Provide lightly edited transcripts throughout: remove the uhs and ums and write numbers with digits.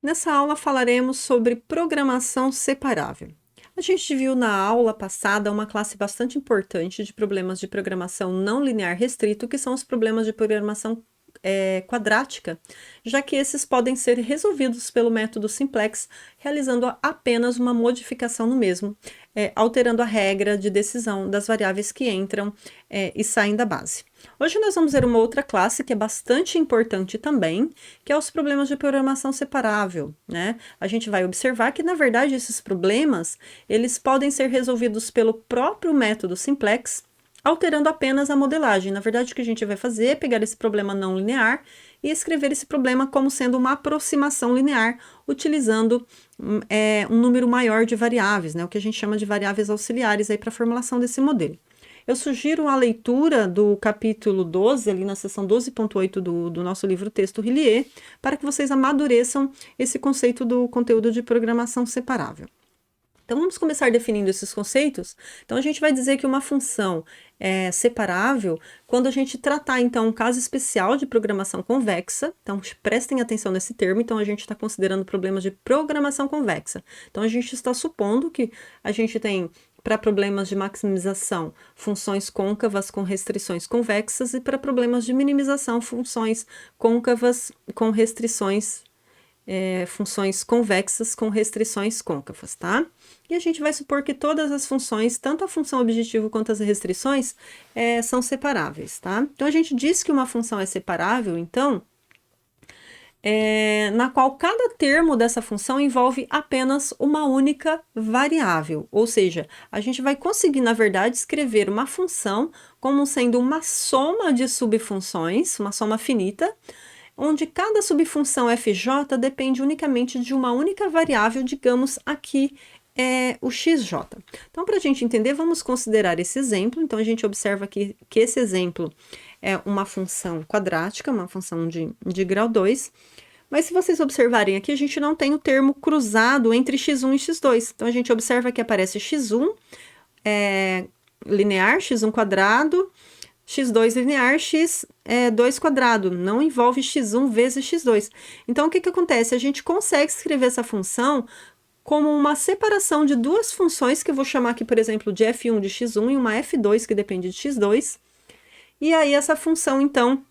Nessa aula falaremos sobre programação separável. A gente viu na aula passada uma classe bastante importante de problemas de programação não linear restrito, que são os problemas de programação quadrática, já que esses podem ser resolvidos pelo método simplex, realizando apenas uma modificação no mesmo, alterando a regra de decisão das variáveis que entram e saem da base. Hoje nós vamos ver uma outra classe que é bastante importante também, que é os problemas de programação separável, né? A gente vai observar que, na verdade, esses problemas, eles podem ser resolvidos pelo próprio método simplex, alterando apenas a modelagem. Na verdade, o que a gente vai fazer é pegar esse problema não linear e escrever esse problema como sendo uma aproximação linear, utilizando um número maior de variáveis, né? O que a gente chama de variáveis auxiliares para a formulação desse modelo. Eu sugiro a leitura do capítulo 12, ali na seção 12.8 do nosso livro Texto Rillier, para que vocês amadureçam esse conceito do conteúdo de programação separável. Então, vamos começar definindo esses conceitos. Então, a gente vai dizer que uma função é separável quando a gente tratar, então, um caso especial de programação convexa. Então, prestem atenção nesse termo. Então, a gente está considerando problemas de programação convexa. Então, a gente está supondo que a gente tem, para problemas de maximização, funções côncavas com restrições convexas e para problemas de minimização, funções côncavas com restrições funções convexas com restrições côncavas, tá? E a gente vai supor que todas as funções, tanto a função objetivo quanto as restrições, são separáveis, tá? Então, a gente diz que uma função é separável, então, na qual cada termo dessa função envolve apenas uma única variável, ou seja, a gente vai conseguir, na verdade, escrever uma função como sendo uma soma de subfunções, uma soma finita, onde cada subfunção FJ depende unicamente de uma única variável, digamos aqui o XJ. Então, para a gente entender, vamos considerar esse exemplo. Então, a gente observa aqui que esse exemplo é uma função quadrática, uma função de grau 2. Mas se vocês observarem aqui, a gente não tem o termo cruzado entre x1 e x2. Então, a gente observa que aparece x1 linear, x1 quadrado, x2 linear, x2 quadrado, não envolve x1 vezes x2. Então, o que acontece? A gente consegue escrever essa função como uma separação de duas funções, que eu vou chamar aqui, por exemplo, de f1 de x1 e uma f2 que depende de x2. E aí, essa função, então,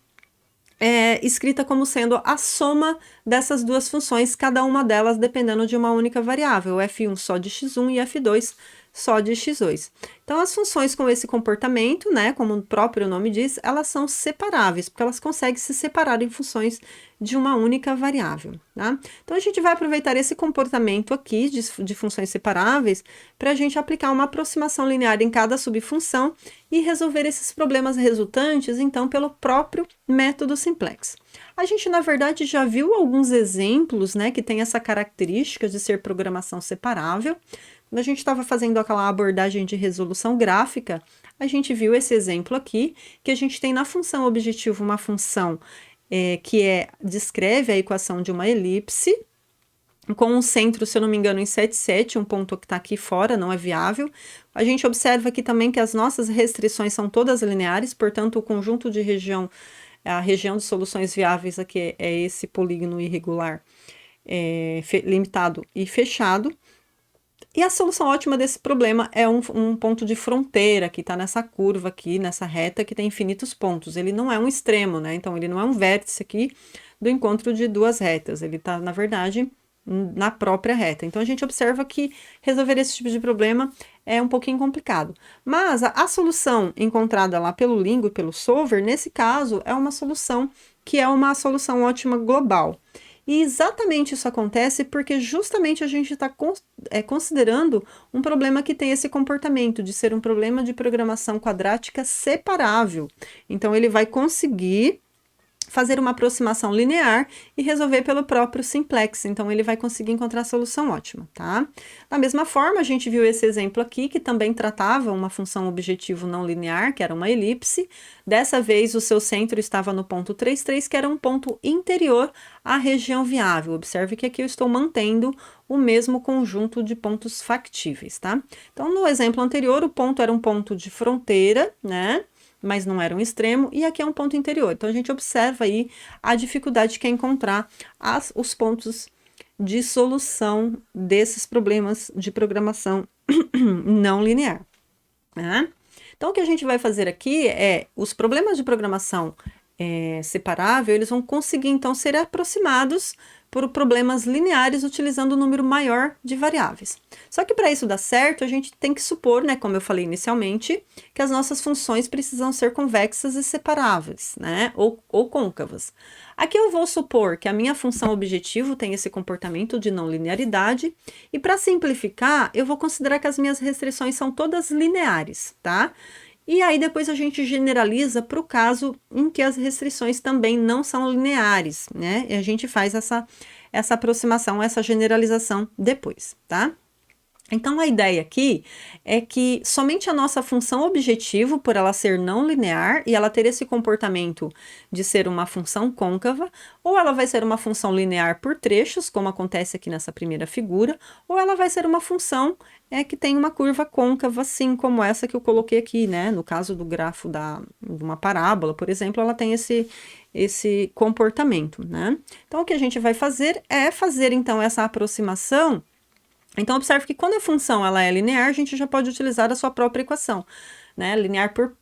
é escrita como sendo a soma dessas duas funções, cada uma delas dependendo de uma única variável, f1 só de x1 e f2 só de x2. Então, as funções com esse comportamento, né, como o próprio nome diz, elas são separáveis, porque elas conseguem se separar em funções de uma única variável, tá? Então, a gente vai aproveitar esse comportamento aqui de funções separáveis para a gente aplicar uma aproximação linear em cada subfunção e resolver esses problemas resultantes, então, pelo próprio método simplex. A gente, na verdade, já viu alguns exemplos, né, que tem essa característica de ser programação separável. Quando a gente estava fazendo aquela abordagem de resolução gráfica, a gente viu esse exemplo aqui, que a gente tem na função objetivo uma função que descreve a equação de uma elipse, com um centro, se eu não me engano, em 7, 7, um ponto que está aqui fora, não é viável. A gente observa aqui também que as nossas restrições são todas lineares, portanto, o conjunto de região, a região de soluções viáveis aqui é esse polígono irregular limitado e fechado. E a solução ótima desse problema é um ponto de fronteira que está nessa curva aqui, nessa reta que tem infinitos pontos. Ele não é um extremo, né? Então, ele não é um vértice aqui do encontro de duas retas. Ele está, na verdade, na própria reta. Então, a gente observa que resolver esse tipo de problema é um pouquinho complicado. Mas a solução encontrada lá pelo Lingo e pelo Solver, nesse caso, é uma solução que é uma solução ótima global. E exatamente isso acontece porque justamente a gente está considerando um problema que tem esse comportamento de ser um problema de programação quadrática separável. Então, ele vai conseguir fazer uma aproximação linear e resolver pelo próprio simplex. Então, ele vai conseguir encontrar a solução ótima, tá? Da mesma forma, a gente viu esse exemplo aqui, que também tratava uma função objetivo não linear, que era uma elipse. Dessa vez, o seu centro estava no ponto 3, 3, que era um ponto interior à região viável. Observe que aqui eu estou mantendo o mesmo conjunto de pontos factíveis, tá? Então, no exemplo anterior, o ponto era um ponto de fronteira, né? Mas não era um extremo, e aqui é um ponto interior. Então, a gente observa aí a dificuldade que é encontrar os pontos de solução desses problemas de programação não linear, né? Então, o que a gente vai fazer aqui é, os problemas de programação separável, eles vão conseguir, então, ser aproximados por problemas lineares utilizando um número maior de variáveis. Só que para isso dar certo, a gente tem que supor, né, como eu falei inicialmente, que as nossas funções precisam ser convexas e separáveis, né, ou côncavas. Aqui eu vou supor que a minha função objetivo tem esse comportamento de não linearidade, e para simplificar, eu vou considerar que as minhas restrições são todas lineares, tá? E aí depois a gente generaliza para o caso em que as restrições também não são lineares, né? E a gente faz essa aproximação, essa generalização depois, tá? Então, a ideia aqui é que somente a nossa função objetivo, por ela ser não linear e ela ter esse comportamento de ser uma função côncava, ou ela vai ser uma função linear por trechos, como acontece aqui nessa primeira figura, ou ela vai ser uma função que tem uma curva côncava, assim como essa que eu coloquei aqui, né? No caso do grafo de uma parábola, por exemplo, ela tem esse comportamento, né? Então, o que a gente vai fazer é fazer, então, essa aproximação. Então, observe que quando a função ela é linear, a gente já pode utilizar a sua própria equação, né? Linear por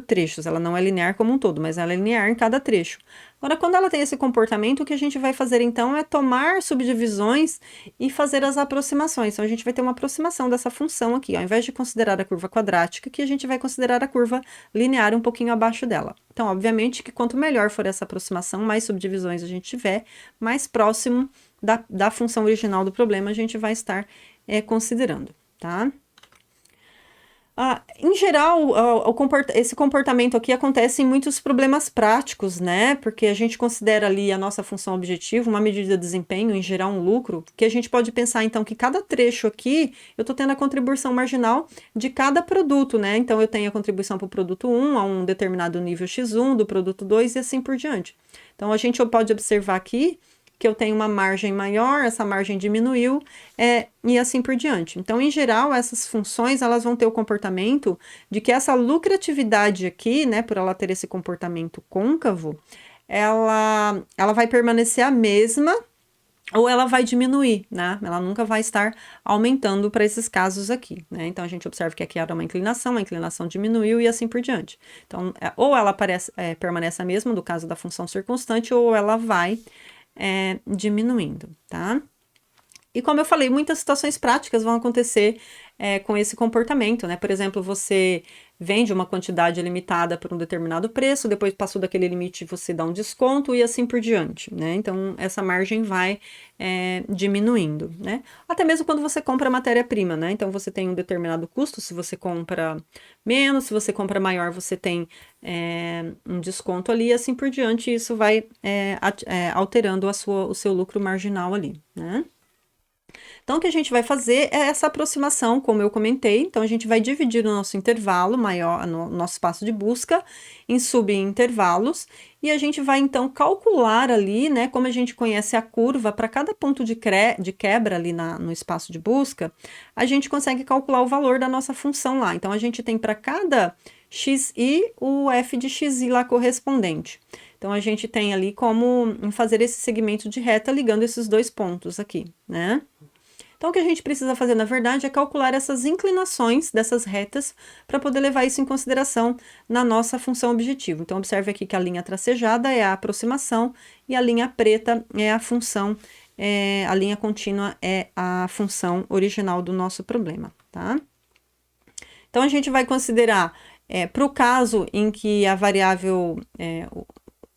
trechos, ela não é linear como um todo, mas ela é linear em cada trecho. Agora, quando ela tem esse comportamento, o que a gente vai fazer então é tomar subdivisões e fazer as aproximações. Então, a gente vai ter uma aproximação dessa função aqui, ao invés de considerar a curva quadrática, que a gente vai considerar a curva linear um pouquinho abaixo dela. Então, obviamente que quanto melhor for essa aproximação, mais subdivisões a gente tiver, mais próximo da função original do problema a gente vai estar considerando, tá? Em geral, esse comportamento aqui acontece em muitos problemas práticos, né? Porque a gente considera ali a nossa função objetivo, uma medida de desempenho, em gerar um lucro, que a gente pode pensar, então, que cada trecho aqui, eu estou tendo a contribuição marginal de cada produto, né? Então, eu tenho a contribuição para o produto 1 a um determinado nível X1, do produto 2 e assim por diante. Então, a gente pode observar aqui que eu tenho uma margem maior, essa margem diminuiu, e assim por diante. Então, em geral, essas funções, elas vão ter o comportamento de que essa lucratividade aqui, né, por ela ter esse comportamento côncavo, ela vai permanecer a mesma, ou ela vai diminuir, né? Ela nunca vai estar aumentando para esses casos aqui, né? Então, a gente observa que aqui era uma inclinação, a inclinação diminuiu e assim por diante. Então, ou ela permanece a mesma, no caso da função circunstante, ou ela vai diminuindo, tá? E como eu falei, muitas situações práticas vão acontecer com esse comportamento, né? Por exemplo, você vende uma quantidade limitada por um determinado preço, depois passou daquele limite você dá um desconto e assim por diante, né? Então, essa margem vai diminuindo, né? Até mesmo quando você compra matéria-prima, né? Então, você tem um determinado custo, se você compra menos, se você compra maior, você tem um desconto ali e assim por diante, isso vai alterando o seu lucro marginal ali, né? Então, o que a gente vai fazer é essa aproximação, como eu comentei. Então, a gente vai dividir o nosso intervalo maior, no nosso espaço de busca, em subintervalos, e a gente vai, então, calcular ali, né, como a gente conhece a curva, para cada ponto de quebra ali no espaço de busca, a gente consegue calcular o valor da nossa função lá. Então, a gente tem para cada xi o f de xi lá correspondente. Então, a gente tem ali como fazer esse segmento de reta ligando esses dois pontos aqui, né? Então, o que a gente precisa fazer, na verdade, é calcular essas inclinações dessas retas para poder levar isso em consideração na nossa função objetivo. Então, observe aqui que a linha tracejada é a aproximação e a linha preta é a função, a linha contínua é a função original do nosso problema, tá? Então, a gente vai considerar, para o caso em que a variável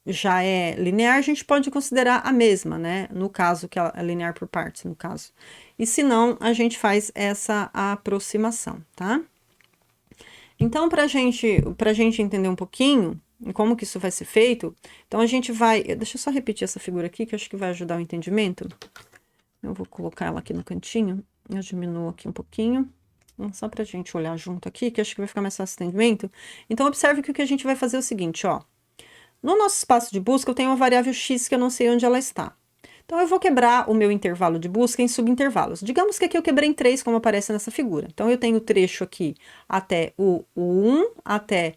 já é linear, a gente pode considerar a mesma, né? No caso, que é linear por partes, no caso. E se não, a gente faz essa aproximação, tá? Então, pra gente entender um pouquinho como que isso vai ser feito, então a gente vai... Deixa eu só repetir essa figura aqui, que eu acho que vai ajudar o entendimento. Eu vou colocar ela aqui no cantinho, eu diminuo aqui um pouquinho, só pra gente olhar junto aqui, que eu acho que vai ficar mais fácil o entendimento. Então, observe que o que a gente vai fazer é o seguinte, ó. No nosso espaço de busca, eu tenho uma variável x que eu não sei onde ela está. Então, eu vou quebrar o meu intervalo de busca em subintervalos. Digamos que aqui eu quebrei em 3, como aparece nessa figura. Então, eu tenho o trecho aqui até o 1, até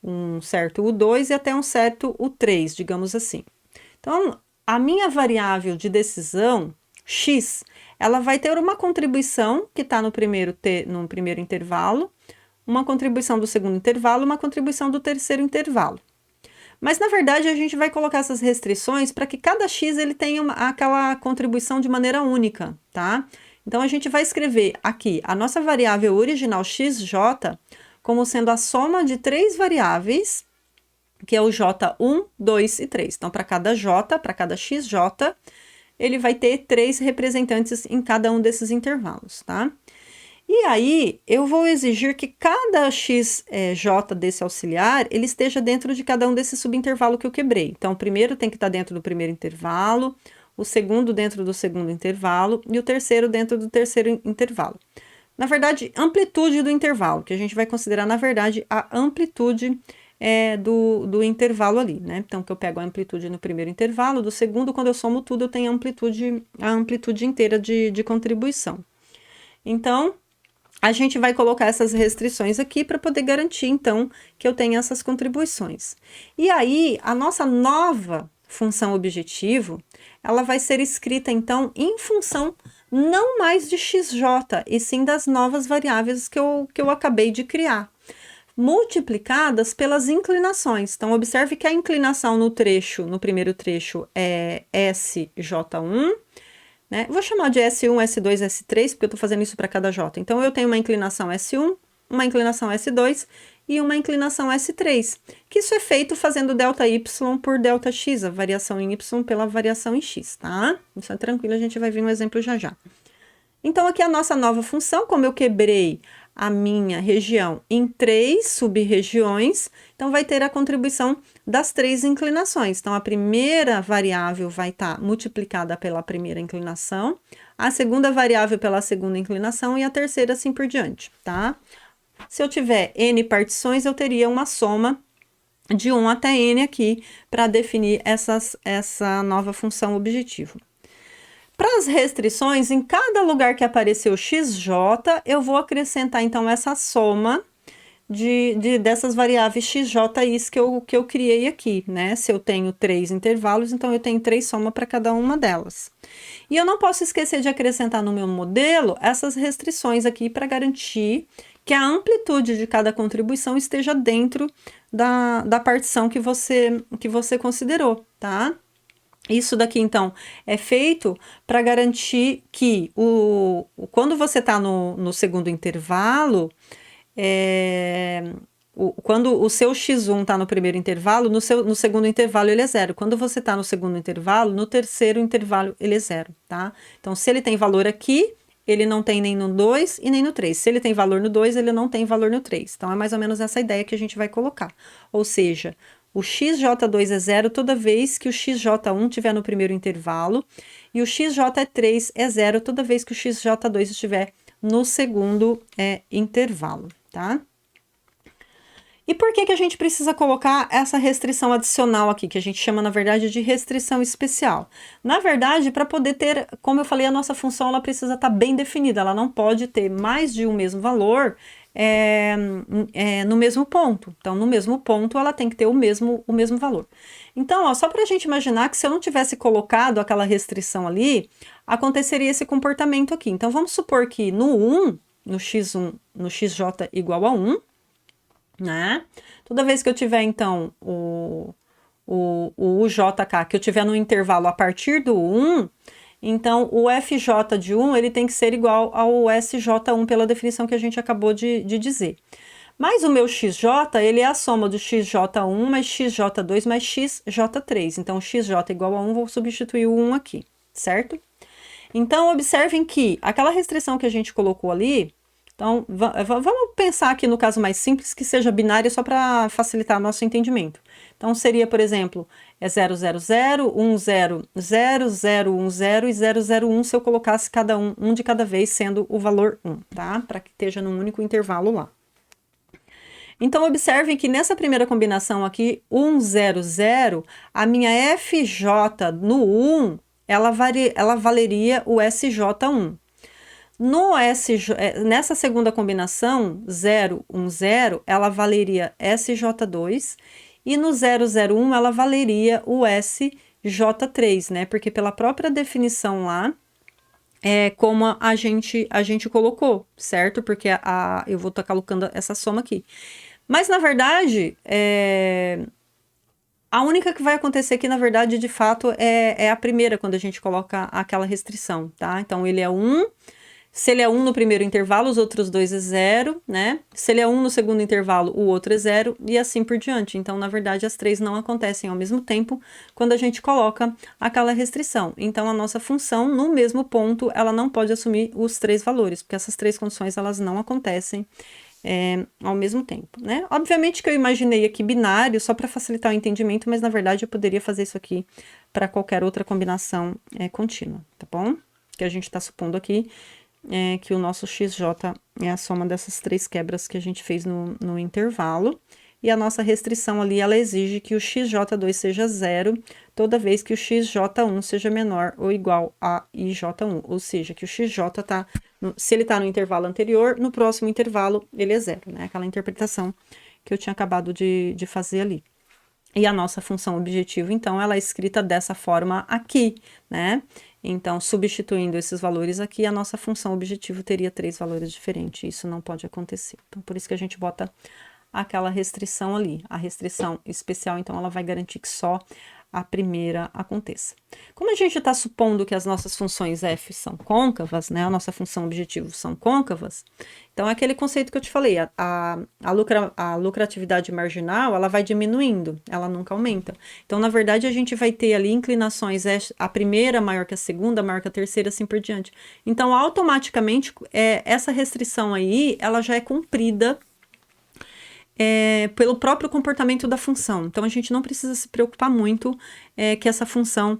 um certo U2 e até um certo U3, digamos assim. Então, a minha variável de decisão, x, ela vai ter uma contribuição que está no primeiro intervalo, uma contribuição do segundo intervalo, uma contribuição do terceiro intervalo. Mas, na verdade, a gente vai colocar essas restrições para que cada x ele tenha aquela contribuição de maneira única, tá? Então, a gente vai escrever aqui a nossa variável original xj como sendo a soma de 3 variáveis, que é o j1, 2 e 3. Então, para cada j, para cada xj, ele vai ter 3 representantes em cada um desses intervalos, tá? E aí, eu vou exigir que cada xj desse auxiliar, ele esteja dentro de cada um desses subintervalos que eu quebrei. Então, o primeiro tem que estar dentro do primeiro intervalo, o segundo dentro do segundo intervalo e o terceiro dentro do terceiro intervalo. Na verdade, amplitude do intervalo, que a gente vai considerar, na verdade, a amplitude do intervalo ali, né? Então, que eu pego a amplitude no primeiro intervalo, do segundo, quando eu somo tudo, eu tenho a amplitude inteira de contribuição. Então, a gente vai colocar essas restrições aqui para poder garantir, então, que eu tenha essas contribuições. E aí, a nossa nova função objetivo, ela vai ser escrita, então, em função não mais de xj, e sim das novas variáveis que eu acabei de criar, multiplicadas pelas inclinações. Então, observe que a inclinação no primeiro trecho, é SJ1, né? Vou chamar de S1, S2, S3, porque eu estou fazendo isso para cada J. Então, eu tenho uma inclinação S1, uma inclinação S2 e uma inclinação S3, que isso é feito fazendo ΔY por ΔX, a variação em Y pela variação em X, tá? Isso é tranquilo, a gente vai ver um exemplo já já. Então, aqui a nossa nova função, como eu quebrei a minha região em 3 sub-regiões, então vai ter a contribuição das 3 inclinações. Então, a primeira variável vai estar multiplicada pela primeira inclinação, a segunda variável pela segunda inclinação e a terceira assim por diante, tá? Se eu tiver N partições, eu teria uma soma de 1 até N aqui para definir essa nova função objetivo. Para as restrições, em cada lugar que apareceu xj, eu vou acrescentar, então, essa soma dessas variáveis xj's que eu criei aqui, né? Se eu tenho 3 intervalos, então eu tenho 3 somas para cada uma delas. E eu não posso esquecer de acrescentar no meu modelo essas restrições aqui para garantir que a amplitude de cada contribuição esteja dentro da partição que você considerou, tá? Isso daqui, então, é feito para garantir que quando você está no segundo intervalo, quando o seu x1 está no primeiro intervalo, no segundo intervalo ele é 0. Quando você está no segundo intervalo, no terceiro intervalo ele é 0, tá? Então, se ele tem valor aqui, ele não tem nem no 2 e nem no 3. Se ele tem valor no 2, ele não tem valor no 3. Então, é mais ou menos essa ideia que a gente vai colocar. Ou seja, o xj2 é 0 toda vez que o xj1 estiver no primeiro intervalo, e o xj3 é 0 toda vez que o xj2 estiver no segundo intervalo, tá? E por que a gente precisa colocar essa restrição adicional aqui, que a gente chama, na verdade, de restrição especial? Na verdade, para poder ter, como eu falei, a nossa função ela precisa estar bem definida, ela não pode ter mais de um mesmo valor no mesmo ponto. Então, no mesmo ponto, ela tem que ter o mesmo valor. Então, ó, só para a gente imaginar que se eu não tivesse colocado aquela restrição ali, aconteceria esse comportamento aqui. Então, vamos supor que no 1, no xj igual a 1, né? Toda vez que eu tiver, então, o JK, que eu tiver no intervalo a partir do 1, então o FJ de 1 ele tem que ser igual ao SJ1 pela definição que a gente acabou de dizer. Mas o meu XJ, ele é a soma do XJ1 mais XJ2 mais XJ3. Então, XJ igual a 1, vou substituir o 1 aqui, certo? Então, observem que aquela restrição que a gente colocou ali, então, vamos pensar aqui no caso mais simples, que seja binário, só para facilitar nosso entendimento. Então, seria, por exemplo, 000, 10, 0, 010 e 001, se eu colocasse cada um de cada vez, sendo o valor 1, tá? Para que esteja num único intervalo lá. Então, observem que nessa primeira combinação aqui, 100, a minha FJ no 1, ela valeria o SJ1. Nessa segunda combinação, 010, ela valeria SJ2, e no 001 ela valeria o SJ3, né? Porque pela própria definição lá, como a gente colocou, certo? Porque eu vou estar colocando essa soma aqui. Mas, na verdade, a única que vai acontecer aqui, na verdade, de fato, é a primeira, quando a gente coloca aquela restrição, tá? Então, ele é 1. Se ele é 1 no primeiro intervalo, os outros dois é 0, né? Se ele é 1 no segundo intervalo, o outro é 0, e assim por diante. Então, na verdade, as três não acontecem ao mesmo tempo quando a gente coloca aquela restrição. Então, a nossa função, no mesmo ponto, ela não pode assumir os três valores, porque essas três condições, elas não acontecem ao mesmo tempo, né? Obviamente que eu imaginei aqui binário só para facilitar o entendimento, mas na verdade eu poderia fazer isso aqui para qualquer outra combinação contínua, tá bom? Que a gente está supondo aqui que o nosso xj é a soma dessas três quebras que a gente fez no intervalo, e a nossa restrição ali, ela exige que o xj2 seja 0 toda vez que o xj1 seja menor ou igual a ij1, ou seja, que o xj tá, se ele está no intervalo anterior, no próximo intervalo ele é 0, né? Aquela interpretação que eu tinha acabado de fazer ali. E a nossa função objetivo, então, ela é escrita dessa forma aqui, né? Então, substituindo esses valores aqui, a nossa função objetivo teria 3 valores diferentes. Isso não pode acontecer. Então, por isso que a gente bota aquela restrição ali. A restrição especial, então, ela vai garantir que só a primeira aconteça. Como a gente está supondo que as nossas funções f são côncavas, né? A nossa função objetivo são côncavas, então é aquele conceito que eu te falei, a lucratividade marginal, ela vai diminuindo, ela nunca aumenta. Então, na verdade, a gente vai ter ali inclinações, a primeira maior que a segunda, maior que a terceira, assim por diante. Então, automaticamente, essa restrição aí, ela já é cumprida pelo próprio comportamento da função. Então, a gente não precisa se preocupar muito que essa função,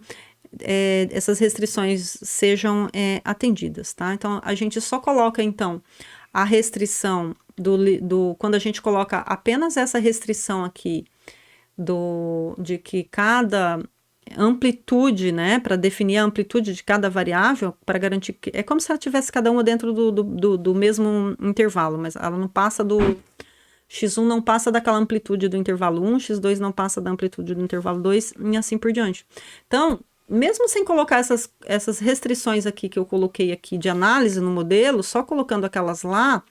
essas restrições sejam atendidas, tá? Então, a gente só coloca, então, a restrição quando a gente coloca apenas essa restrição aqui de que cada amplitude, né, para definir a amplitude de cada variável, para garantir que é como se ela tivesse cada uma dentro do mesmo intervalo, mas ela não passa x1 não passa daquela amplitude do intervalo 1, x2 não passa da amplitude do intervalo 2, e assim por diante. Então, mesmo sem colocar essas restrições aqui que eu coloquei aqui de análise no modelo, só colocando aquelas lá,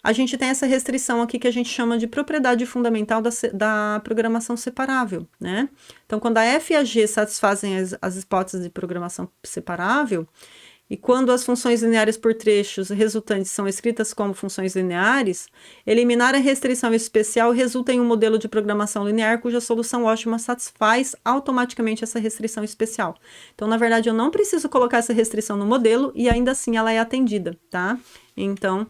a gente tem essa restrição aqui que a gente chama de propriedade fundamental da programação separável, né? Então, quando a f e a g satisfazem as hipóteses de programação separável, e quando as funções lineares por trechos resultantes são escritas como funções lineares, eliminar a restrição especial resulta em um modelo de programação linear cuja solução ótima satisfaz automaticamente essa restrição especial. Então, na verdade, eu não preciso colocar essa restrição no modelo e ainda assim ela é atendida, tá? Então,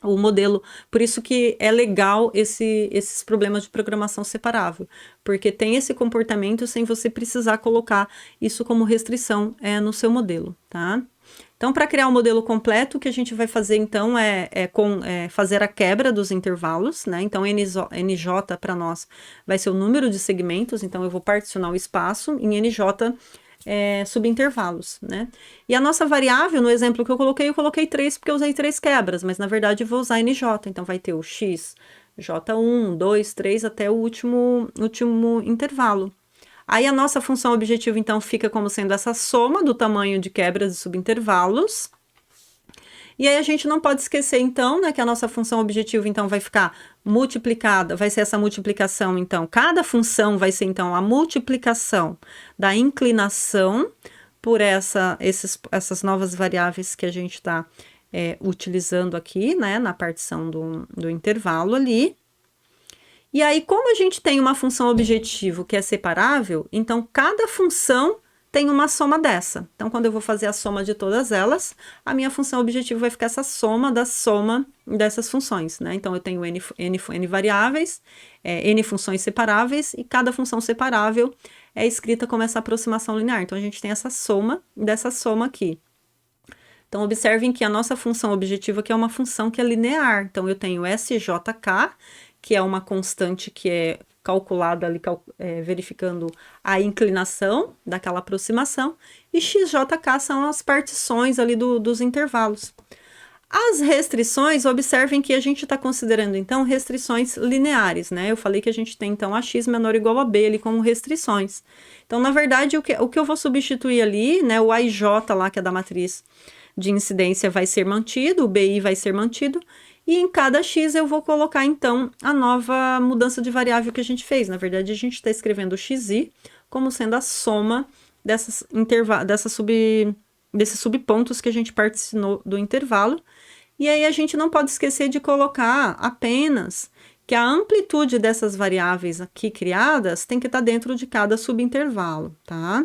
o modelo, por isso que é legal esses problemas de programação separável, porque tem esse comportamento sem você precisar colocar isso como restrição no seu modelo, tá? Então, para criar um modelo completo, o que a gente vai fazer, então, fazer a quebra dos intervalos, né? Então, NJ para nós vai ser o número de segmentos, então eu vou particionar o espaço em NJ subintervalos, né? E a nossa variável, no exemplo que eu coloquei 3 porque eu usei 3 quebras, mas na verdade eu vou usar NJ, então vai ter o x, J1, 2, 3 até o último intervalo. Aí a nossa função objetivo, então, fica como sendo essa soma do tamanho de quebras de subintervalos. E aí a gente não pode esquecer, então, né, que a nossa função objetivo, então, vai ficar multiplicada, vai ser essa multiplicação, então, cada função vai ser, então, a multiplicação da inclinação por essas novas variáveis que a gente está utilizando aqui, né, na partição do intervalo ali. E aí, como a gente tem uma função objetivo que é separável, então cada função tem uma soma dessa. Então, quando eu vou fazer a soma de todas elas, a minha função objetivo vai ficar essa soma da soma dessas funções, né? Então, eu tenho n variáveis, n funções separáveis, e cada função separável é escrita como essa aproximação linear. Então, a gente tem essa soma dessa soma aqui. Então, observem que a nossa função objetiva aqui é uma função que é linear. Então, eu tenho SJK, que é uma constante que é calculada ali, verificando a inclinação daquela aproximação, e XJK são as partições ali dos intervalos. As restrições, observem que a gente está considerando, então, restrições lineares, né? Eu falei que a gente tem, então, AX menor ou igual a B ali como restrições. Então, na verdade, o que eu vou substituir ali, né? O AIJ lá, que é da matriz de incidência, vai ser mantido, o BI vai ser mantido, e em cada X eu vou colocar, então, a nova mudança de variável que a gente fez. Na verdade, a gente está escrevendo o XI como sendo a soma desses subpontos que a gente particionou do intervalo. E aí a gente não pode esquecer de colocar apenas que a amplitude dessas variáveis aqui criadas tem que estar dentro de cada subintervalo, tá?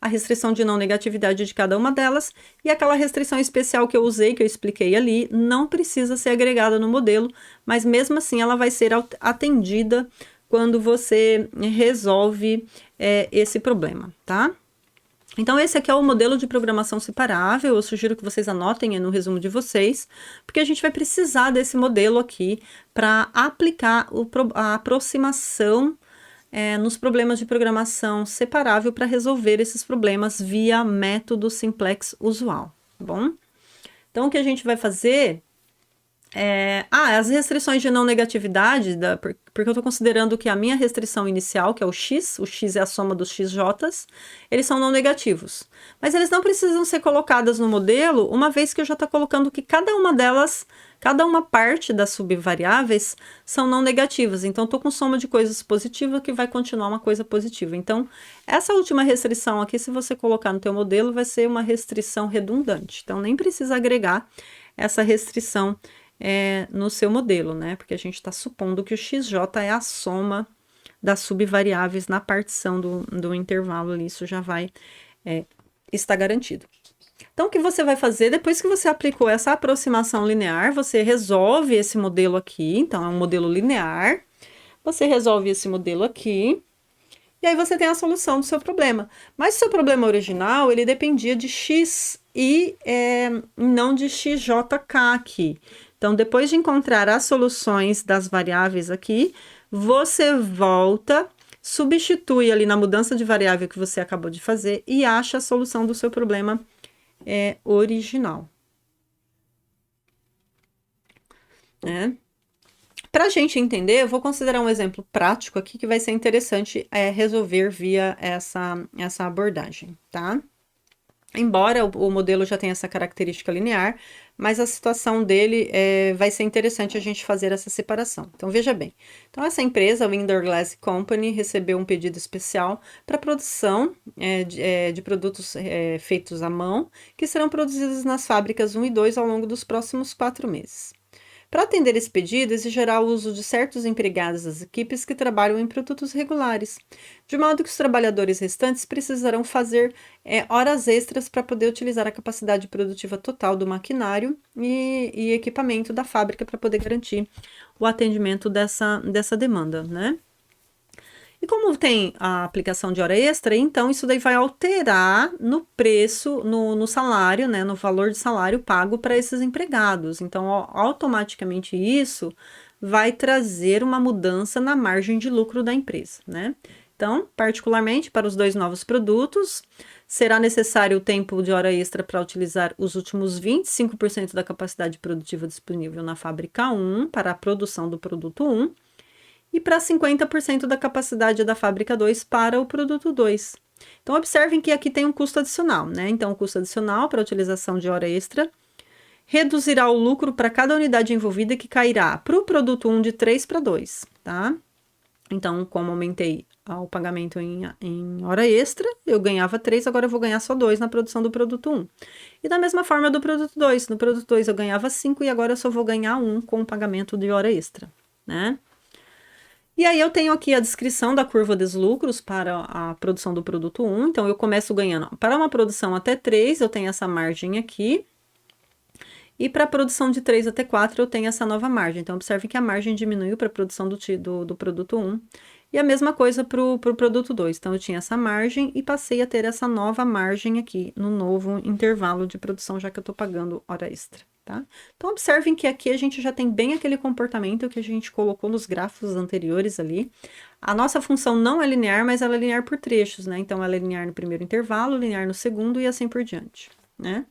A restrição de não negatividade de cada uma delas e aquela restrição especial que eu usei, que eu expliquei ali, não precisa ser agregada no modelo, mas mesmo assim ela vai ser atendida quando você resolve esse problema, tá? Então, esse aqui é o modelo de programação separável. Eu sugiro que vocês anotem no resumo de vocês, porque a gente vai precisar desse modelo aqui para aplicar a aproximação nos problemas de programação separável para resolver esses problemas via método simplex usual, tá bom? Então, o que a gente vai fazer as restrições de não negatividade, porque eu estou considerando que a minha restrição inicial, que é o x é a soma dos xj's, eles são não negativos. Mas eles não precisam ser colocadas no modelo, uma vez que eu já estou colocando que cada uma delas, cada uma parte das subvariáveis são não negativas. Então, estou com soma de coisas positivas que vai continuar uma coisa positiva. Então, essa última restrição aqui, se você colocar no teu modelo, vai ser uma restrição redundante. Então, nem precisa agregar essa restrição no seu modelo, né? Porque a gente está supondo que o XJ é a soma das subvariáveis na partição do intervalo ali, isso já vai estar garantido. Então, o que você vai fazer, depois que você aplicou essa aproximação linear, você resolve esse modelo aqui, então é um modelo linear, você resolve esse modelo aqui, e aí você tem a solução do seu problema. Mas o seu problema original, ele dependia de x e não de xjk aqui. Então, depois de encontrar as soluções das variáveis aqui, você volta, substitui ali na mudança de variável que você acabou de fazer e acha a solução do seu problema original. Para a gente entender, eu vou considerar um exemplo prático aqui que vai ser interessante resolver via essa abordagem, tá? Embora o modelo já tenha essa característica linear, mas a situação dele vai ser interessante a gente fazer essa separação. Então, veja bem. Então, essa empresa, a Winder Glass Company, recebeu um pedido especial para produção de produtos feitos à mão, que serão produzidos nas fábricas 1 e 2 ao longo dos próximos 4 meses. Para atender esse pedido, exigirá o uso de certos empregados das equipes que trabalham em produtos regulares, de modo que os trabalhadores restantes precisarão fazer horas extras para poder utilizar a capacidade produtiva total do maquinário e equipamento da fábrica para poder garantir o atendimento dessa demanda, né? E como tem a aplicação de hora extra, então isso daí vai alterar no preço, no salário, né, no valor de salário pago para esses empregados. Então, automaticamente isso vai trazer uma mudança na margem de lucro da empresa, né? Então, particularmente para os 2 novos produtos, será necessário o tempo de hora extra para utilizar os últimos 25% da capacidade produtiva disponível na fábrica 1 para a produção do produto 1, e para 50% da capacidade da fábrica 2 para o produto 2. Então, observem que aqui tem um custo adicional, né? Então, o custo adicional para a utilização de hora extra reduzirá o lucro para cada unidade envolvida, que cairá para o produto 1 de 3 para 2, tá? Então, como aumentei o pagamento em hora extra, eu ganhava 3, agora eu vou ganhar só 2 na produção do produto 1. E da mesma forma do produto 2. No produto 2 eu ganhava 5 e agora eu só vou ganhar 1 com o pagamento de hora extra, né? E aí eu tenho aqui a descrição da curva dos lucros para a produção do produto 1. Então, eu começo ganhando. Para uma produção até 3, eu tenho essa margem aqui. E para a produção de 3 até 4, eu tenho essa nova margem. Então, observe que a margem diminuiu para a produção do produto 1. E a mesma coisa para o produto 2. Então, eu tinha essa margem e passei a ter essa nova margem aqui no novo intervalo de produção, já que eu estou pagando hora extra. Tá? Então, observem que aqui a gente já tem bem aquele comportamento que a gente colocou nos gráficos anteriores ali. A nossa função não é linear, mas ela é linear por trechos, né? Então, ela é linear no primeiro intervalo, linear no segundo e assim por diante, né?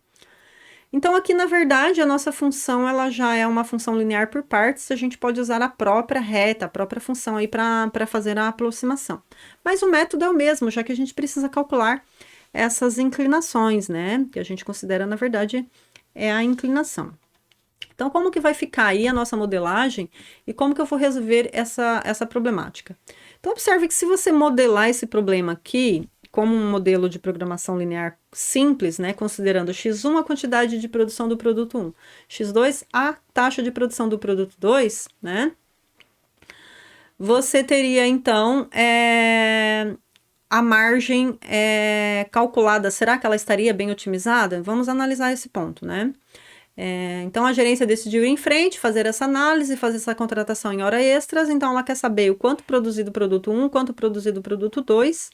Então, aqui, na verdade, a nossa função, ela já é uma função linear por partes, a gente pode usar a própria reta, a própria função aí para fazer a aproximação. Mas o método é o mesmo, já que a gente precisa calcular essas inclinações, né? Que a gente considera, na verdade, é a inclinação. Então, como que vai ficar aí a nossa modelagem e como que eu vou resolver essa problemática? Então, observe que se você modelar esse problema aqui, como um modelo de programação linear simples, né, considerando x1 a quantidade de produção do produto 1, x2 a taxa de produção do produto 2, né, você teria, então, a margem calculada, será que ela estaria bem otimizada? Vamos analisar esse ponto, né? Então, a gerência decidiu ir em frente, fazer essa análise, fazer essa contratação em horas extras, então ela quer saber o quanto produzido o produto 1, quanto produzido o produto 2,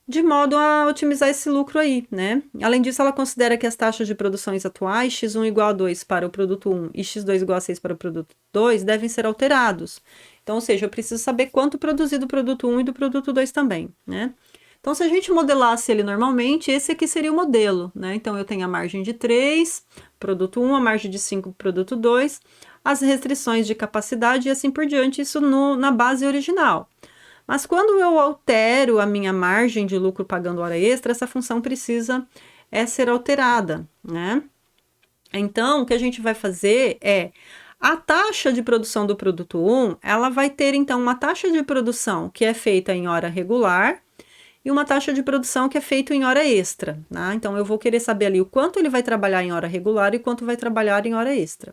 de modo a otimizar esse lucro aí, né? Além disso, ela considera que as taxas de produções atuais, x1 igual a 2 para o produto 1 e x2 igual a 6 para o produto 2, devem ser alterados. Então, ou seja, eu preciso saber quanto produzido do produto 1 e do produto 2 também, né? Então, se a gente modelasse ele normalmente, esse aqui seria o modelo, né? Então, eu tenho a margem de 3, produto 1, a margem de 5, produto 2, as restrições de capacidade e assim por diante, isso na base original. Mas quando eu altero a minha margem de lucro pagando hora extra, essa função precisa ser alterada, né? Então, o que a gente vai fazer é a taxa de produção do produto 1, ela vai ter, então, uma taxa de produção que é feita em hora regular e uma taxa de produção que é feita em hora extra, né? Então, eu vou querer saber ali o quanto ele vai trabalhar em hora regular e quanto vai trabalhar em hora extra.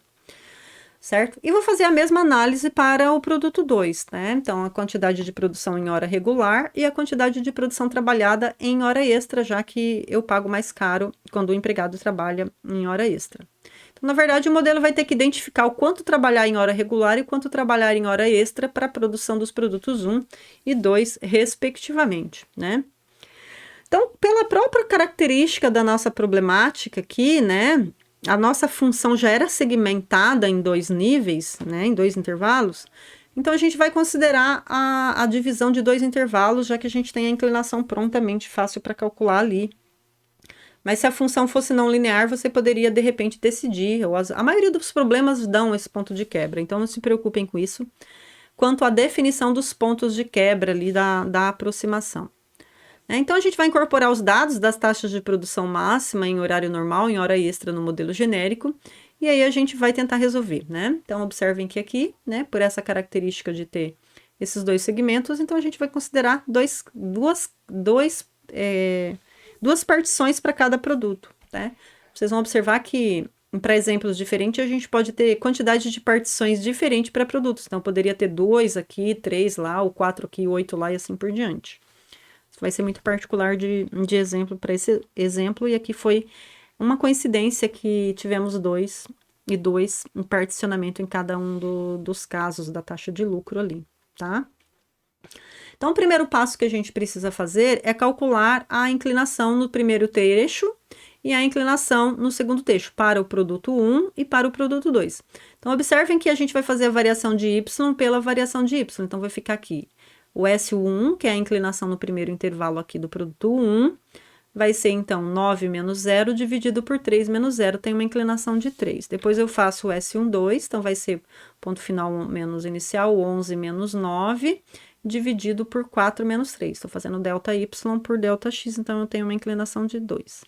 Certo? E vou fazer a mesma análise para o produto 2, né? Então, a quantidade de produção em hora regular e a quantidade de produção trabalhada em hora extra, já que eu pago mais caro quando o empregado trabalha em hora extra. Então, na verdade, o modelo vai ter que identificar o quanto trabalhar em hora regular e quanto trabalhar em hora extra para a produção dos produtos 1 e 2, respectivamente, né? Então, pela própria característica da nossa problemática aqui, né? A nossa função já era segmentada em 2 níveis, né, em 2 intervalos, então a gente vai considerar a divisão de 2 intervalos, já que a gente tem a inclinação prontamente fácil para calcular ali. Mas se a função fosse não linear, você poderia, de repente, decidir, ou a maioria dos problemas dão esse ponto de quebra, então não se preocupem com isso, quanto à definição dos pontos de quebra ali da aproximação. Então, a gente vai incorporar os dados das taxas de produção máxima em horário normal, em hora extra no modelo genérico, e aí a gente vai tentar resolver, né? Então, observem que aqui, né, por essa característica de ter esses 2 segmentos, então a gente vai considerar duas partições para cada produto, né? Vocês vão observar que, para exemplos diferentes, a gente pode ter quantidade de partições diferentes para produtos. Então, poderia ter 2 aqui, 3 lá, ou 4 aqui, 8 lá e assim por diante. Vai ser muito particular de exemplo para esse exemplo, e aqui foi uma coincidência que tivemos 2 e 2 em particionamento em cada um dos casos da taxa de lucro ali, tá? Então, o primeiro passo que a gente precisa fazer é calcular a inclinação no primeiro trecho e a inclinação no segundo trecho, para o produto 1 e para o produto 2. Então, observem que a gente vai fazer a variação de y pela variação de y, então vai ficar aqui o S1, que é a inclinação no primeiro intervalo aqui do produto 1, vai ser, então, 9 menos 0 dividido por 3 menos 0, tem uma inclinação de 3. Depois eu faço o S1, 2, então vai ser ponto final menos inicial, 11 menos 9, dividido por 4 menos 3. Estou fazendo ΔY por ΔX, então eu tenho uma inclinação de 2.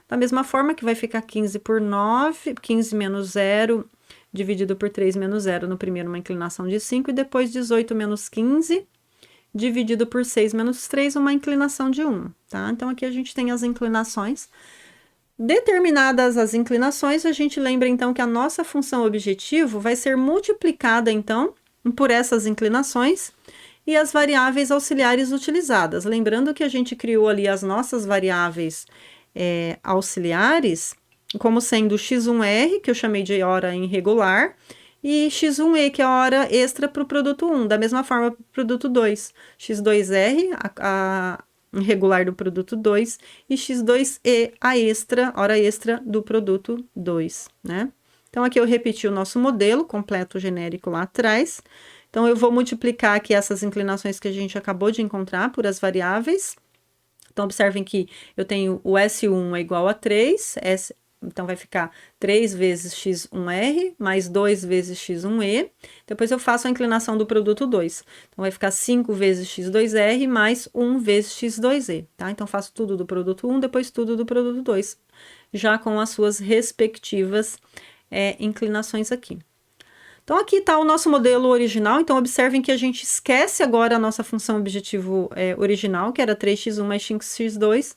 Da mesma forma que vai ficar 15 por 9, 15 menos 0, dividido por 3 menos 0, no primeiro uma inclinação de 5, e depois 18 menos 15, dividido por 6 menos 3, uma inclinação de 1, tá? Então, aqui a gente tem as inclinações. Determinadas as inclinações, a gente lembra, então, que a nossa função objetivo vai ser multiplicada, então, por essas inclinações e as variáveis auxiliares utilizadas. Lembrando que a gente criou ali as nossas variáveis auxiliares, como sendo x1r, que eu chamei de hora irregular, e x1e, que é a hora extra para o produto 1, da mesma forma para o produto 2, x2r, a irregular do produto 2, e x2e, a hora extra do produto 2, né? Então, aqui eu repeti o nosso modelo completo genérico lá atrás. Então, eu vou multiplicar aqui essas inclinações que a gente acabou de encontrar por as variáveis. Então, observem que eu tenho o S1 é igual a 3, Então, vai ficar 3 vezes x1r mais 2 vezes x1e. Depois, eu faço a inclinação do produto 2. Então, vai ficar 5 vezes x2r mais 1 vezes x2e, tá? Então, faço tudo do produto 1, depois tudo do produto 2, já com as suas respectivas inclinações aqui. Então, aqui está o nosso modelo original. Então, observem que a gente esquece agora a nossa função objetivo original, que era 3x1 mais 5x2,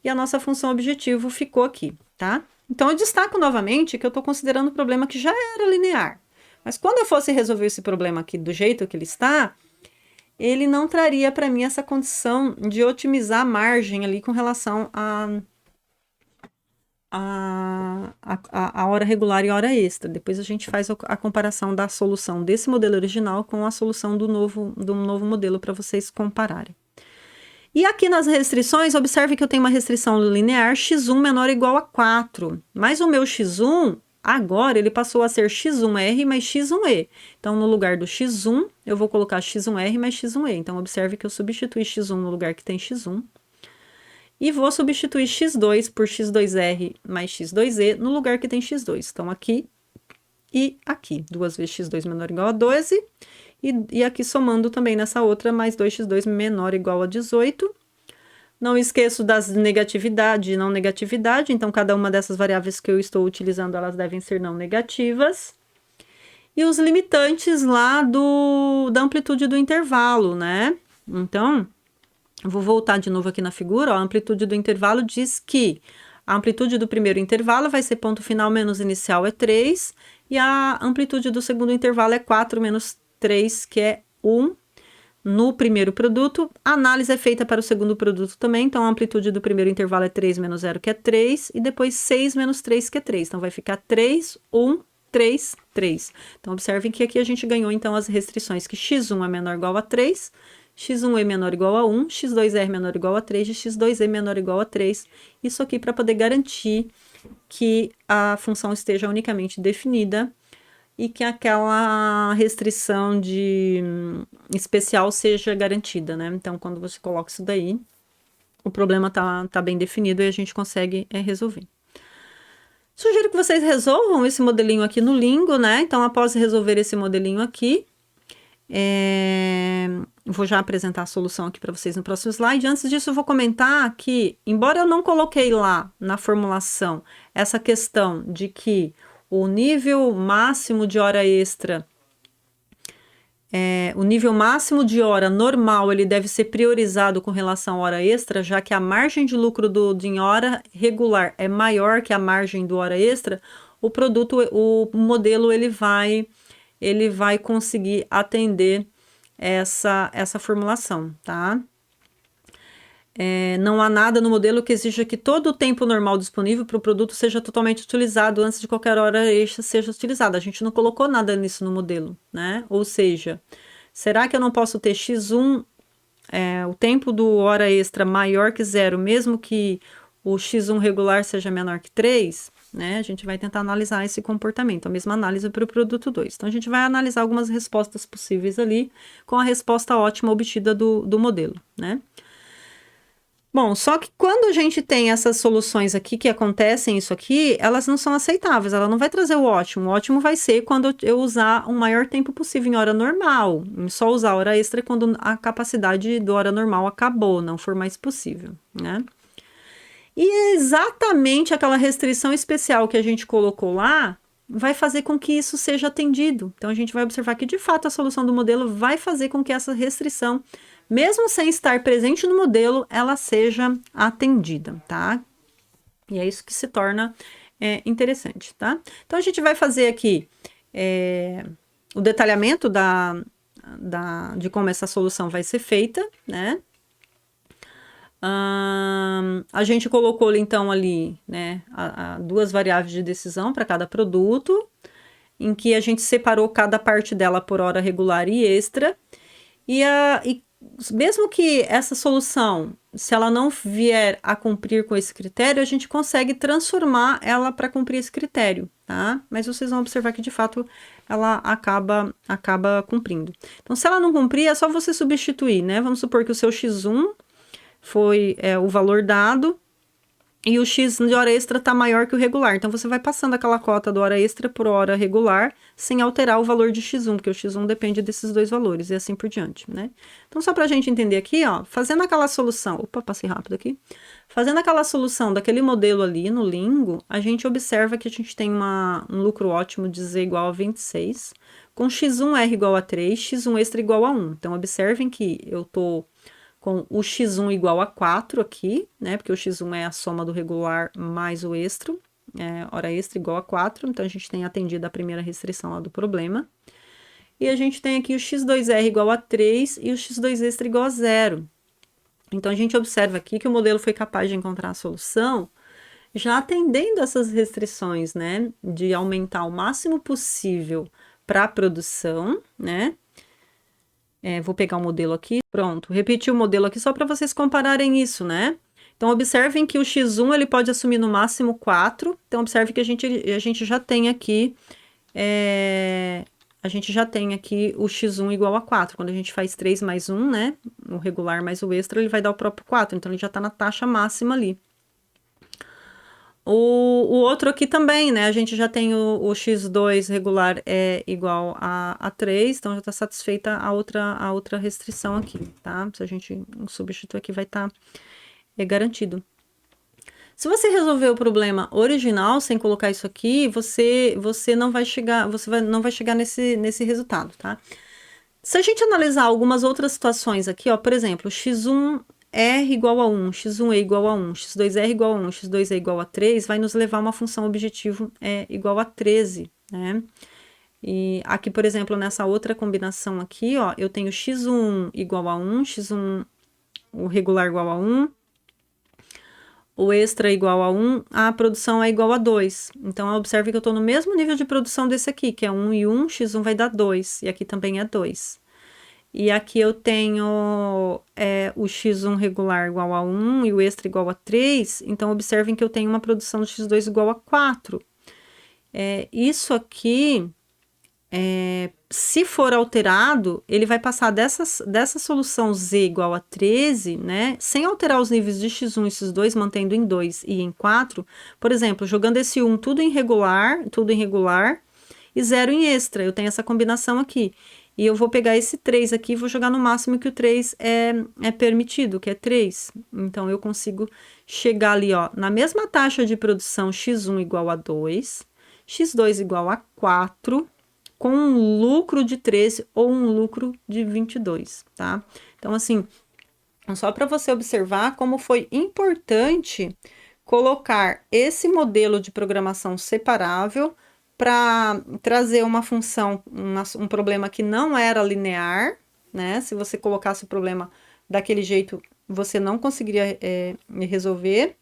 e a nossa função objetivo ficou aqui, tá? Então, eu destaco novamente que eu estou considerando o problema que já era linear. Mas quando eu fosse resolver esse problema aqui do jeito que ele está, ele não traria para mim essa condição de otimizar a margem ali com relação a hora regular e hora extra. Depois a gente faz a comparação da solução desse modelo original com a solução do novo modelo para vocês compararem. E aqui nas restrições, observe que eu tenho uma restrição linear x1 menor ou igual a 4. Mas o meu x1, agora, ele passou a ser x1r mais x1e. Então, no lugar do x1, eu vou colocar x1r mais x1e. Então, observe que eu substituí x1 no lugar que tem x1. E vou substituir x2 por x2r mais x2e no lugar que tem x2. Então, aqui e aqui. 2 vezes x2 menor ou igual a 12. E aqui somando também nessa outra, mais 2x2 menor ou igual a 18. Não esqueço das negatividade e não negatividade. Então, cada uma dessas variáveis que eu estou utilizando, elas devem ser não negativas. E os limitantes lá da amplitude do intervalo, né? Então, eu vou voltar de novo aqui na figura. Ó, a amplitude do intervalo diz que a amplitude do primeiro intervalo vai ser ponto final menos inicial é 3. E a amplitude do segundo intervalo é 4 menos 3, que é 1 no primeiro produto. A análise é feita para o segundo produto também, então a amplitude do primeiro intervalo é 3 menos 0, que é 3, e depois 6 menos 3, que é 3. Então, vai ficar 3, 1, 3, 3. Então, observem que aqui a gente ganhou, então, as restrições que x1 é menor ou igual a 3, x1e menor ou igual a 1, x2r menor ou igual a 3 e x2e menor ou igual a 3. Isso aqui para poder garantir que a função esteja unicamente definida e que aquela restrição especial seja garantida, né? Então, quando você coloca isso daí, o problema tá bem definido e a gente consegue resolver. Sugiro que vocês resolvam esse modelinho aqui no Lingo, né? Então, após resolver esse modelinho aqui, vou já apresentar a solução aqui para vocês no próximo slide. Antes disso, eu vou comentar que, embora eu não coloquei lá na formulação essa questão de que o nível máximo de hora extra, o nível máximo de hora normal, ele deve ser priorizado com relação à hora extra, já que a margem de lucro em hora regular é maior que a margem do hora extra, o modelo ele vai conseguir atender essa formulação, tá? Não há nada no modelo que exija que todo o tempo normal disponível para o produto seja totalmente utilizado antes de qualquer hora extra seja utilizada. A gente não colocou nada nisso no modelo, né? Ou seja, será que eu não posso ter x1, o tempo do hora extra maior que 0, mesmo que o x1 regular seja menor que 3? Né? A gente vai tentar analisar esse comportamento, a mesma análise para o produto 2. Então, a gente vai analisar algumas respostas possíveis ali com a resposta ótima obtida do modelo, né? Bom, só que quando a gente tem essas soluções aqui que acontecem isso aqui, elas não são aceitáveis, ela não vai trazer o ótimo. O ótimo vai ser quando eu usar o maior tempo possível em hora normal, só usar hora extra quando a capacidade do hora normal acabou, não for mais possível, né? E é exatamente aquela restrição especial que a gente colocou lá vai fazer com que isso seja atendido. Então, a gente vai observar que, de fato, a solução do modelo vai fazer com que essa restrição, mesmo sem estar presente no modelo, ela seja atendida, tá? E é isso que se torna interessante, tá? Então, a gente vai fazer aqui o detalhamento de como essa solução vai ser feita, né? A gente colocou então ali, né, duas variáveis de decisão para cada produto, em que a gente separou cada parte dela por hora regular e extra, e mesmo que essa solução, se ela não vier a cumprir com esse critério, a gente consegue transformar ela para cumprir esse critério, tá? Mas vocês vão observar que de fato ela acaba cumprindo. Então, se ela não cumprir, é só você substituir, né? Vamos supor que o seu x1 foi o valor dado, e o X de hora extra está maior que o regular. Então, você vai passando aquela cota do hora extra por hora regular, sem alterar o valor de X1, porque o X1 depende desses dois valores, e assim por diante, né? Então, só para a gente entender aqui, ó, fazendo aquela solução... Opa, passei rápido aqui. Fazendo aquela solução daquele modelo ali no Lingo, a gente observa que a gente tem um lucro ótimo de Z igual a 26, com X1R igual a 3, X1 extra igual a 1. Então, observem que eu tô com o X1 igual a 4 aqui, né? Porque o X1 é a soma do regular mais o extra, hora extra igual a 4. Então, a gente tem atendido a primeira restrição lá do problema. E a gente tem aqui o X2R igual a 3 e o X2 extra igual a 0. Então, a gente observa aqui que o modelo foi capaz de encontrar a solução já atendendo essas restrições, né? De aumentar o máximo possível para a produção, né? Vou pegar o modelo aqui, pronto, repetir o modelo aqui só para vocês compararem isso, né? Então, observem que o X1 ele pode assumir no máximo 4, então observe que a gente já tem aqui, o X1 igual a 4, quando a gente faz 3 mais 1, né, o regular mais o extra, ele vai dar o próprio 4, então ele já está na taxa máxima ali. O outro aqui também, né? A gente já tem o X2 regular é igual a 3, então já está satisfeita a outra restrição aqui, tá? Se a gente substituir aqui, vai estar garantido. Se você resolver o problema original sem colocar isso aqui, você não vai chegar, não vai chegar nesse resultado, tá? Se a gente analisar algumas outras situações aqui, ó, por exemplo, X1R igual a 1, X1E igual a 1, X2R igual a 1, X2E igual a 3, vai nos levar a uma função objetivo igual a 13, né? E aqui, por exemplo, nessa outra combinação aqui, ó, eu tenho X1 igual a 1, X1, o regular igual a 1, o extra igual a 1, a produção é igual a 2. Então, observe que eu estou no mesmo nível de produção desse aqui, que é 1 e 1, X1 vai dar 2, e aqui também é 2. E aqui eu tenho o X1 regular igual a 1 e o extra igual a 3. Então, observem que eu tenho uma produção do X2 igual a 4. Isso aqui, se for alterado, ele vai passar dessa solução Z igual a 13, né? Sem alterar os níveis de X1 e X2, mantendo em 2 e em 4. Por exemplo, jogando esse 1 tudo em regular e 0 em extra. Eu tenho essa combinação aqui. E eu vou pegar esse 3 aqui e vou jogar no máximo que o 3 é permitido, que é 3. Então, eu consigo chegar ali, ó, na mesma taxa de produção X1 igual a 2, X2 igual a 4, com um lucro de 13 ou um lucro de 22, tá? Então, assim, só para você observar como foi importante colocar esse modelo de programação separável para trazer uma função, um problema que não era linear, né? Se você colocasse o problema daquele jeito, você não conseguiria resolver.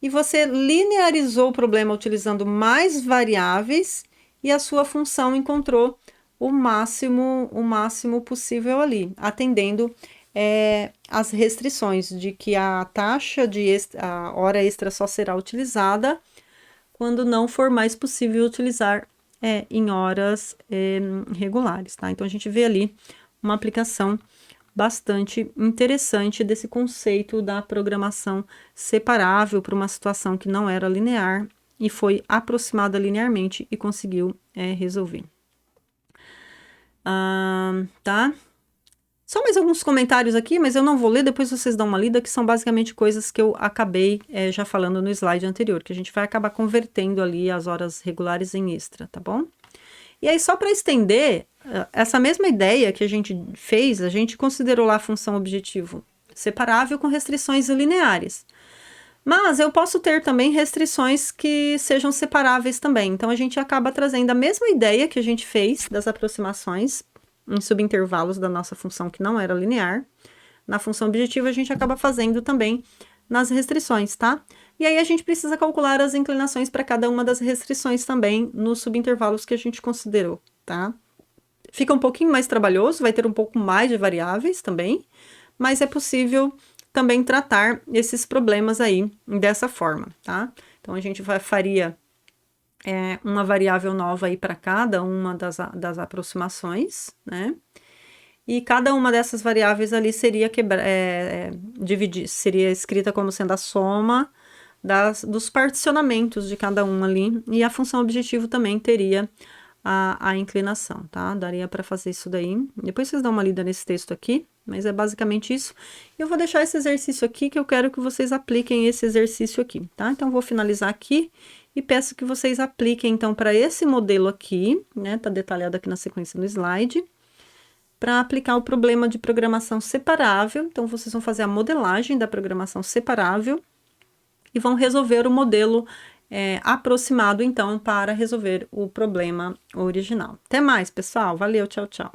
E você linearizou o problema utilizando mais variáveis e a sua função encontrou o máximo possível ali, atendendo as restrições de que a taxa a hora extra só será utilizada quando não for mais possível utilizar em horas regulares, tá? Então, a gente vê ali uma aplicação bastante interessante desse conceito da programação separável para uma situação que não era linear e foi aproximada linearmente e conseguiu resolver. Tá? Só mais alguns comentários aqui, mas eu não vou ler, depois vocês dão uma lida, que são basicamente coisas que eu acabei já falando no slide anterior, que a gente vai acabar convertendo ali as horas regulares em extra, tá bom? E aí, só para estender, essa mesma ideia que a gente fez, a gente considerou lá a função objetivo separável com restrições lineares. Mas eu posso ter também restrições que sejam separáveis também. Então, a gente acaba trazendo a mesma ideia que a gente fez das aproximações em subintervalos da nossa função que não era linear. Na função objetiva, a gente acaba fazendo também nas restrições, tá? E aí, a gente precisa calcular as inclinações para cada uma das restrições também nos subintervalos que a gente considerou, tá? Fica um pouquinho mais trabalhoso, vai ter um pouco mais de variáveis também, mas é possível também tratar esses problemas aí dessa forma, tá? Então, a gente faria uma variável nova aí para cada uma das aproximações, né? E cada uma dessas variáveis ali seria seria escrita como sendo a soma dos particionamentos de cada um ali, e a função objetivo também teria a inclinação, tá? Daria para fazer isso daí. Depois vocês dão uma lida nesse texto aqui, mas é basicamente isso. Eu vou deixar esse exercício aqui, que eu quero que vocês apliquem esse exercício aqui, tá? Então, vou finalizar aqui e peço que vocês apliquem, então, para esse modelo aqui, né? Tá detalhado aqui na sequência no slide, para aplicar o problema de programação separável. Então, vocês vão fazer a modelagem da programação separável e vão resolver o modelo aproximado, então, para resolver o problema original. Até mais, pessoal. Valeu, tchau, tchau.